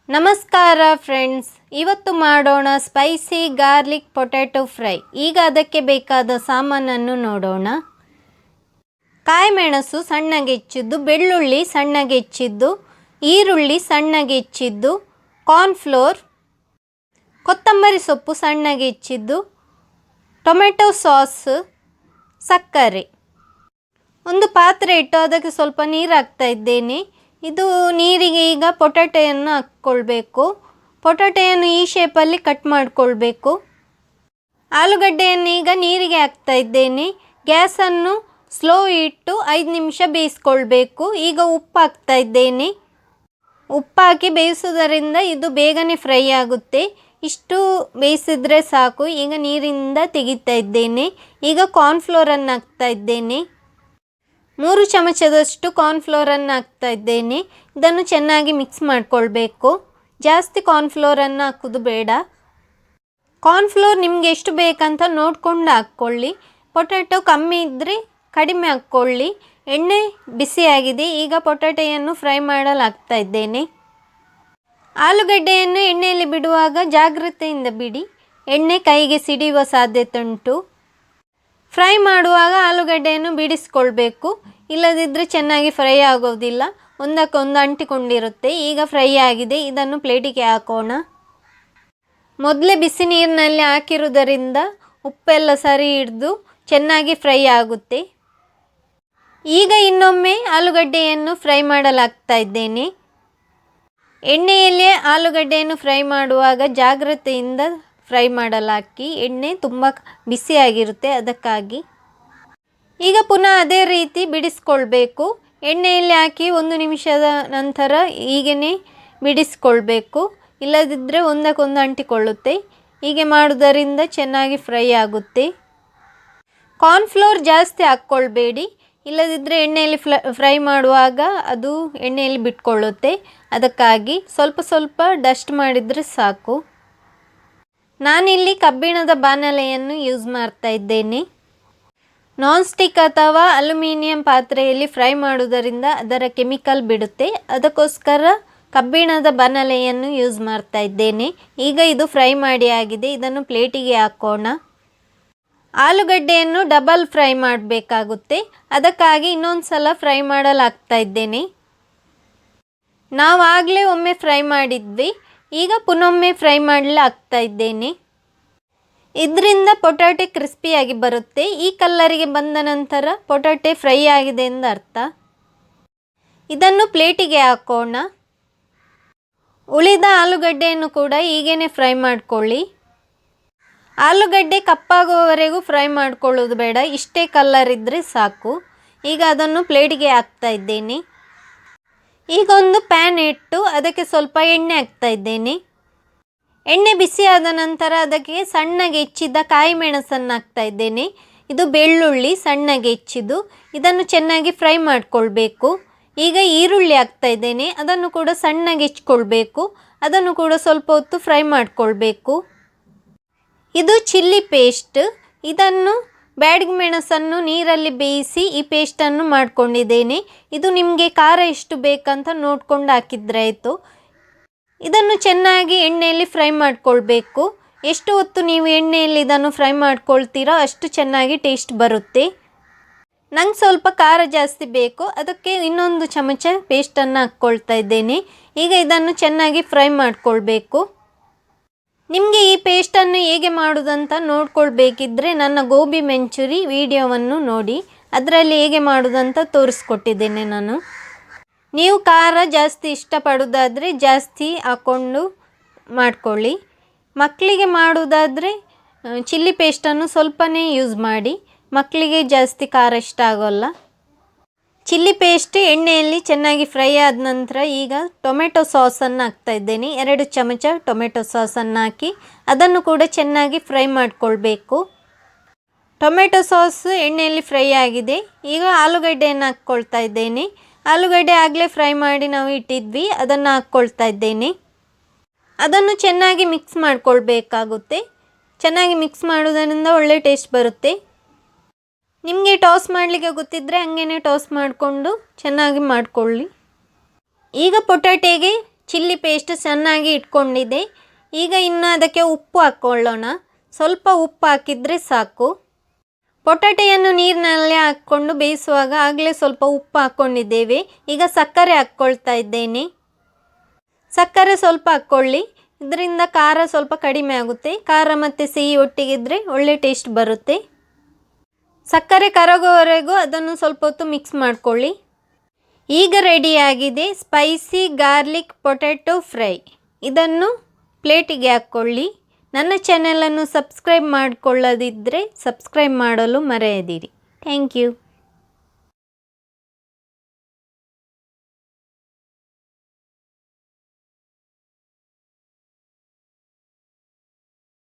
ನಮಸ್ಕಾರ ಫ್ರೆಂಡ್ಸ್, ಇವತ್ತು ಮಾಡೋಣ ಸ್ಪೈಸಿ ಗಾರ್ಲಿಕ್ ಪೊಟ್ಯಾಟೊ ಫ್ರೈ. ಈಗ ಅದಕ್ಕೆ ಬೇಕಾದ ಸಾಮಾನನ್ನು ನೋಡೋಣ. ಕಾಯಿಮೆಣಸು ಸಣ್ಣಗೆ ಹೆಚ್ಚಿದ್ದು, ಬೆಳ್ಳುಳ್ಳಿ ಸಣ್ಣಗೆ ಹೆಚ್ಚಿದ್ದು, ಈರುಳ್ಳಿ ಸಣ್ಣಗೆ ಹೆಚ್ಚಿದ್ದು, ಕಾರ್ನ್ಫ್ಲೋರ್, ಕೊತ್ತಂಬರಿ ಸೊಪ್ಪು ಸಣ್ಣಗೆ ಹೆಚ್ಚಿದ್ದು, ಟೊಮೆಟೊ ಸಾಸ್, ಸಕ್ಕರೆ. ಒಂದು ಪಾತ್ರೆ ಇಟ್ಟು ಅದಕ್ಕೆ ಸ್ವಲ್ಪ ನೀರು ಹಾಕ್ತಾ ಇದ್ದೇನೆ. ಇದು ನೀರಿಗೆ ಈಗ ಪೊಟ್ಯಾಟೊಯನ್ನು ಹಾಕ್ಕೊಳ್ಬೇಕು. ಪೊಟ್ಯಾಟೊಯನ್ನು ಈ ಶೇಪಲ್ಲಿ ಕಟ್ ಮಾಡಿಕೊಳ್ಬೇಕು. ಆಲೂಗಡ್ಡೆಯನ್ನು ಈಗ ನೀರಿಗೆ ಹಾಕ್ತಾ ಇದ್ದೇನೆ. ಗ್ಯಾಸನ್ನು ಸ್ಲೋ ಇಟ್ಟು 5 ನಿಮಿಷ ಬೇಯಿಸ್ಕೊಳ್ಬೇಕು. ಈಗ ಉಪ್ಪು ಹಾಕ್ತಾ ಇದ್ದೇನೆ. ಉಪ್ಪು ಹಾಕಿ ಬೇಯಿಸೋದರಿಂದ ಇದು ಬೇಗನೆ ಫ್ರೈ ಆಗುತ್ತೆ. ಇಷ್ಟು ಬೇಯಿಸಿದ್ರೆ ಸಾಕು. ಈಗ ನೀರಿಂದ ತೆಗಿತಾ ಇದ್ದೇನೆ. ಈಗ ಕಾರ್ನ್ಫ್ಲೋರನ್ನು ಹಾಕ್ತಾ ಇದ್ದೇನೆ. 3 ಚಮಚದಷ್ಟು ಕಾರ್ನ್ಫ್ಲೋರನ್ನು ಹಾಕ್ತಾ ಇದ್ದೇನೆ. ಇದನ್ನು ಚೆನ್ನಾಗಿ ಮಿಕ್ಸ್ ಮಾಡಿಕೊಳ್ಬೇಕು. ಜಾಸ್ತಿ ಕಾರ್ನ್ಫ್ಲೋರನ್ನು ಹಾಕೋದು ಬೇಡ. ಕಾರ್ನ್ಫ್ಲೋರ್ ನಿಮಗೆ ಎಷ್ಟು ಬೇಕಂತ ನೋಡಿಕೊಂಡು ಹಾಕ್ಕೊಳ್ಳಿ. ಪೊಟ್ಯಾಟೊ ಕಮ್ಮಿ ಇದ್ದರೆ ಕಡಿಮೆ ಹಾಕ್ಕೊಳ್ಳಿ. ಎಣ್ಣೆ ಬಿಸಿಯಾಗಿದೆ. ಈಗ ಪೊಟ್ಯಾಟೊಯನ್ನು ಫ್ರೈ ಮಾಡಲು ಹಾಕ್ತಾ ಇದ್ದೇನೆ. ಆಲೂಗಡ್ಡೆಯನ್ನು ಎಣ್ಣೆಯಲ್ಲಿ ಬಿಡುವಾಗ ಜಾಗ್ರತೆಯಿಂದ ಬಿಡಿ. ಎಣ್ಣೆ ಕೈಗೆ ಸಿಡಿಯುವ ಸಾಧ್ಯತೆ ಉಂಟು. ಫ್ರೈ ಮಾಡುವಾಗ ಆಲೂಗಡ್ಡೆಯನ್ನು ಬಿಡಿಸ್ಕೊಳ್ಬೇಕು. ಇಲ್ಲದಿದ್ದರೆ ಚೆನ್ನಾಗಿ ಫ್ರೈ ಆಗೋದಿಲ್ಲ, ಒಂದಕ್ಕೊಂದು ಅಂಟಿಕೊಂಡಿರುತ್ತೆ. ಈಗ ಫ್ರೈ ಆಗಿದೆ. ಇದನ್ನು ಪ್ಲೇಟಿಗೆ ಹಾಕೋಣ. ಮೊದಲೇ ಬಿಸಿ ನೀರಿನಲ್ಲಿ ಹಾಕಿರುವುದರಿಂದ ಉಪ್ಪೆಲ್ಲ ಸರಿ ಹಿಡಿದು ಚೆನ್ನಾಗಿ ಫ್ರೈ ಆಗುತ್ತೆ. ಈಗ ಇನ್ನೊಮ್ಮೆ ಆಲೂಗಡ್ಡೆಯನ್ನು ಫ್ರೈ ಮಾಡಲಾಗ್ತಾ ಇದ್ದೇನೆ. ಎಣ್ಣೆಯಲ್ಲೇ ಆಲೂಗಡ್ಡೆಯನ್ನು ಫ್ರೈ ಮಾಡುವಾಗ ಜಾಗ್ರತೆಯಿಂದ ಫ್ರೈ ಮಾಡಲಾಕಿ. ಎಣ್ಣೆ ತುಂಬ ಬಿಸಿಯಾಗಿರುತ್ತೆ, ಅದಕ್ಕಾಗಿ. ಈಗ ಪುನಃ ಅದೇ ರೀತಿ ಬಿಡಿಸ್ಕೊಳ್ಬೇಕು. ಎಣ್ಣೆಯಲ್ಲಿ ಹಾಕಿ 1 ನಿಮಿಷದ ನಂತರ ಹೀಗೇ ಬಿಡಿಸ್ಕೊಳ್ಬೇಕು. ಇಲ್ಲದಿದ್ದರೆ ಒಂದಕ್ಕೊಂದು ಅಂಟಿಕೊಳ್ಳುತ್ತೆ. ಹೀಗೆ ಮಾಡುವುದರಿಂದ ಚೆನ್ನಾಗಿ ಫ್ರೈ ಆಗುತ್ತೆ. ಕಾರ್ನ್ಫ್ಲೋರ್ ಜಾಸ್ತಿ ಹಾಕ್ಕೊಳ್ಬೇಡಿ. ಇಲ್ಲದಿದ್ದರೆ ಎಣ್ಣೆಯಲ್ಲಿ ಫ್ರೈ ಮಾಡುವಾಗ ಅದು ಎಣ್ಣೆಯಲ್ಲಿ ಬಿಟ್ಕೊಳ್ಳುತ್ತೆ. ಅದಕ್ಕಾಗಿ ಸ್ವಲ್ಪ ಸ್ವಲ್ಪ ಡಸ್ಟ್ ಮಾಡಿದರೆ ಸಾಕು. ನಾನಿಲ್ಲಿ ಕಬ್ಬಿಣದ ಬಾಣಲೆಯನ್ನು ಯೂಸ್ ಮಾಡ್ತಾ ಇದ್ದೇನೆ. ನಾನ್ ಸ್ಟಿಕ್ ಅಥವಾ ಅಲ್ಯೂಮಿನಿಯಂ ಪಾತ್ರೆಯಲ್ಲಿ ಫ್ರೈ ಮಾಡುವುದರಿಂದ ಅದರ ಕೆಮಿಕಲ್ ಬಿಡುತ್ತೆ. ಅದಕ್ಕೋಸ್ಕರ ಕಬ್ಬಿಣದ ಬಾಣಲೆಯನ್ನು ಯೂಸ್ ಮಾಡ್ತಾ ಇದ್ದೇನೆ. ಈಗ ಇದು ಫ್ರೈ ಮಾಡಿ ಆಗಿದೆ. ಇದನ್ನು ಪ್ಲೇಟಿಗೆ ಹಾಕೋಣ. ಆಲೂಗಡ್ಡೆಯನ್ನು ಡಬಲ್ ಫ್ರೈ ಮಾಡಬೇಕಾಗುತ್ತೆ. ಅದಕ್ಕಾಗಿ ಇನ್ನೊಂದು ಸಲ ಫ್ರೈ ಮಾಡಲಾಗ್ತಾ ಇದ್ದೇನೆ. ನಾವು ಆಗಲೇ ಒಮ್ಮೆ ಫ್ರೈ ಮಾಡಿದ್ವಿ. ಈಗ ಪುನೊಮ್ಮೆ ಫ್ರೈ ಮಾಡಲಾಗ್ತಾ ಇದ್ದೇನೆ. ಇದರಿಂದ ಪೊಟ್ಯಾಟೊ ಕ್ರಿಸ್ಪಿಯಾಗಿ ಬರುತ್ತೆ. ಈ ಕಲ್ಲರಿಗೆ ಬಂದ ನಂತರ ಪೊಟ್ಯಾಟೊ ಫ್ರೈ ಆಗಿದೆ ಎಂದು ಅರ್ಥ. ಇದನ್ನು ಪ್ಲೇಟಿಗೆ ಹಾಕೋಣ. ಉಳಿದ ಆಲೂಗಡ್ಡೆಯನ್ನು ಕೂಡ ಹೀಗೇ ಫ್ರೈ ಮಾಡಿಕೊಳ್ಳಿ. ಆಲೂಗಡ್ಡೆ ಕಪ್ಪಾಗುವವರೆಗೂ ಫ್ರೈ ಮಾಡಿಕೊಳ್ಳೋದು ಬೇಡ. ಇಷ್ಟೇ ಕಲ್ಲರ್ ಇದ್ದರೆ ಸಾಕು. ಈಗ ಅದನ್ನು ಪ್ಲೇಟಿಗೆ ಹಾಕ್ತಾ ಇದ್ದೇನೆ. ಈಗ ಒಂದು ಪ್ಯಾನ್ ಇಟ್ಟು ಅದಕ್ಕೆ ಸ್ವಲ್ಪ ಎಣ್ಣೆ ಹಾಕ್ತಾ ಇದ್ದೇನೆ. ಎಣ್ಣೆ ಬಿಸಿಯಾದ ನಂತರ ಅದಕ್ಕೆ ಸಣ್ಣಗೆ ಹೆಚ್ಚಿದ ಕಾಯಿಮೆಣಸನ್ನು ಹಾಕ್ತಾ ಇದ್ದೇನೆ. ಇದು ಬೆಳ್ಳುಳ್ಳಿ ಸಣ್ಣಗೆ ಹೆಚ್ಚಿದ್ದು. ಇದನ್ನು ಚೆನ್ನಾಗಿ ಫ್ರೈ ಮಾಡಿಕೊಳ್ಬೇಕು. ಈಗ ಈರುಳ್ಳಿ ಹಾಕ್ತಾ ಇದ್ದೇನೆ. ಅದನ್ನು ಕೂಡ ಸಣ್ಣಗೆ ಹೆಚ್ಚಿಕೊಳ್ಬೇಕು. ಅದನ್ನು ಕೂಡ ಸ್ವಲ್ಪ ಹೊತ್ತು ಫ್ರೈ ಮಾಡಿಕೊಳ್ಬೇಕು. ಇದು ಚಿಲ್ಲಿ ಪೇಸ್ಟ್. ಇದನ್ನು ಬ್ಯಾಡಗಿ ಮೆಣಸನ್ನು ನೀರಲ್ಲಿ ಬೇಯಿಸಿ ಈ ಪೇಸ್ಟನ್ನು ಮಾಡಿಕೊಂಡಿದ್ದೇನೆ. ಇದು ನಿಮಗೆ ಖಾರ ಎಷ್ಟು ಬೇಕಂತ ನೋಡ್ಕೊಂಡು ಹಾಕಿದ್ರೆ ಆಯಿತು. ಇದನ್ನು ಚೆನ್ನಾಗಿ ಎಣ್ಣೆಯಲ್ಲಿ ಫ್ರೈ ಮಾಡಿಕೊಳ್ಬೇಕು. ಎಷ್ಟು ಹೊತ್ತು ನೀವು ಎಣ್ಣೆಯಲ್ಲಿ ಇದನ್ನು ಫ್ರೈ ಮಾಡ್ಕೊಳ್ತೀರೋ ಅಷ್ಟು ಚೆನ್ನಾಗಿ ಟೇಸ್ಟ್ ಬರುತ್ತೆ. ನಂಗೆ ಸ್ವಲ್ಪ ಖಾರ ಜಾಸ್ತಿ ಬೇಕು, ಅದಕ್ಕೆ ಇನ್ನೊಂದು ಚಮಚ ಪೇಸ್ಟನ್ನು ಹಾಕ್ಕೊಳ್ತಾ ಇದ್ದೇನೆ. ಈಗ ಇದನ್ನು ಚೆನ್ನಾಗಿ ಫ್ರೈ ಮಾಡಿಕೊಳ್ಬೇಕು. ನಿಮಗೆ ಈ ಪೇಸ್ಟನ್ನು ಹೇಗೆ ಮಾಡೋದಂತ ನೋಡ್ಕೊಳ್ಬೇಕಿದ್ರೆ ನನ್ನ ಗೋಬಿ ಮಂಚೂರಿ ವಿಡಿಯೋವನ್ನು ನೋಡಿ. ಅದರಲ್ಲಿ ಹೇಗೆ ಮಾಡೋದಂತ ತೋರಿಸ್ಕೊಟ್ಟಿದ್ದೇನೆ ನಾನು. ನೀವು ಖಾರ ಜಾಸ್ತಿ ಇಷ್ಟಪಡೋದಾದರೆ ಜಾಸ್ತಿ ಹಾಕ್ಕೊಂಡು ಮಾಡ್ಕೊಳ್ಳಿ. ಮಕ್ಕಳಿಗೆ ಮಾಡೋದಾದರೆ ಚಿಲ್ಲಿ ಪೇಸ್ಟನ್ನು ಸ್ವಲ್ಪನೇ ಯೂಸ್ ಮಾಡಿ. ಮಕ್ಕಳಿಗೆ ಜಾಸ್ತಿ ಖಾರ ಇಷ್ಟ ಆಗೋಲ್ಲ. ಚಿಲ್ಲಿ ಪೇಸ್ಟ್ ಎಣ್ಣೆಯಲ್ಲಿ ಚೆನ್ನಾಗಿ ಫ್ರೈ ಆದ ನಂತರ ಈಗ ಟೊಮೆಟೊ ಸಾಸನ್ನು ಹಾಕ್ತಾ ಇದ್ದೇನೆ. 2 ಚಮಚ ಟೊಮೆಟೊ ಸಾಸನ್ನು ಹಾಕಿ ಅದನ್ನು ಕೂಡ ಚೆನ್ನಾಗಿ ಫ್ರೈ ಮಾಡಿಕೊಳ್ಬೇಕು. ಟೊಮೆಟೊ ಸಾಸ್ ಎಣ್ಣೆಯಲ್ಲಿ ಫ್ರೈ ಆಗಿದೆ. ಈಗ ಆಲೂಗಡ್ಡೆಯನ್ನು ಹಾಕ್ಕೊಳ್ತಾ ಇದ್ದೇನೆ. ಆಲೂಗಡ್ಡೆ ಆಗಲೇ ಫ್ರೈ ಮಾಡಿ ನಾವು ಇಟ್ಟಿದ್ವಿ, ಅದನ್ನು ಹಾಕ್ಕೊಳ್ತಾ ಇದ್ದೇನೆ. ಅದನ್ನು ಚೆನ್ನಾಗಿ ಮಿಕ್ಸ್ ಮಾಡಿಕೊಳ್ಬೇಕಾಗುತ್ತೆ. ಚೆನ್ನಾಗಿ ಮಿಕ್ಸ್ ಮಾಡೋದರಿಂದ ಒಳ್ಳೆ ಟೇಸ್ಟ್ ಬರುತ್ತೆ. ನಿಮಗೆ ಟಾಸ್ ಮಾಡಲಿಕ್ಕೆ ಗೊತ್ತಿದ್ದರೆ ಹಂಗೇ ಟಾಸ್ ಮಾಡಿಕೊಂಡು ಚೆನ್ನಾಗಿ ಮಾಡಿಕೊಳ್ಳಿ. ಈಗ ಪೊಟ್ಯಾಟೊಗೆ ಚಿಲ್ಲಿ ಪೇಸ್ಟ್ ಚೆನ್ನಾಗಿ ಇಟ್ಕೊಂಡಿದ್ದೆ. ಈಗ ಇನ್ನು ಅದಕ್ಕೆ ಉಪ್ಪು ಹಾಕ್ಕೊಳ್ಳೋಣ. ಸ್ವಲ್ಪ ಉಪ್ಪು ಹಾಕಿದರೆ ಸಾಕು. ಪೊಟಾಟೆಯನ್ನು ನೀರಿನಲ್ಲಿ ಹಾಕ್ಕೊಂಡು ಬೇಯಿಸುವಾಗ ಆಗಲೇ ಸ್ವಲ್ಪ ಉಪ್ಪು ಹಾಕ್ಕೊಂಡಿದ್ದೇವೆ. ಈಗ ಸಕ್ಕರೆ ಹಾಕ್ಕೊಳ್ತಾ ಇದ್ದೇನೆ. ಸಕ್ಕರೆ ಸ್ವಲ್ಪ ಹಾಕ್ಕೊಳ್ಳಿ, ಇದರಿಂದ ಖಾರ ಸ್ವಲ್ಪ ಕಡಿಮೆ ಆಗುತ್ತೆ. ಖಾರ ಮತ್ತು ಸಿಹಿ ಒಟ್ಟಿಗಿದ್ರೆ ಒಳ್ಳೆ ಟೇಸ್ಟ್ ಬರುತ್ತೆ. ಸಕ್ಕರೆ ಕರಗುವವರೆಗೂ ಅದನ್ನು ಸ್ವಲ್ಪ ಹೊತ್ತು ಮಿಕ್ಸ್ ಮಾಡ್ಕೊಳ್ಳಿ. ಈಗ ರೆಡಿಯಾಗಿದೆ ಸ್ಪೈಸಿ ಗಾರ್ಲಿಕ್ ಪೊಟ್ಯಾಟೊ ಫ್ರೈ. ಇದನ್ನು ಪ್ಲೇಟಿಗೆ ಹಾಕ್ಕೊಳ್ಳಿ. ನನ್ನ ಚಾನೆಲನ್ನು ಸಬ್ಸ್ಕ್ರೈಬ್ ಮಾಡಿಕೊಳ್ಳದಿದ್ದರೆ ಸಬ್ಸ್ಕ್ರೈಬ್ ಮಾಡಲು ಮರೆಯದಿರಿ. Thank you.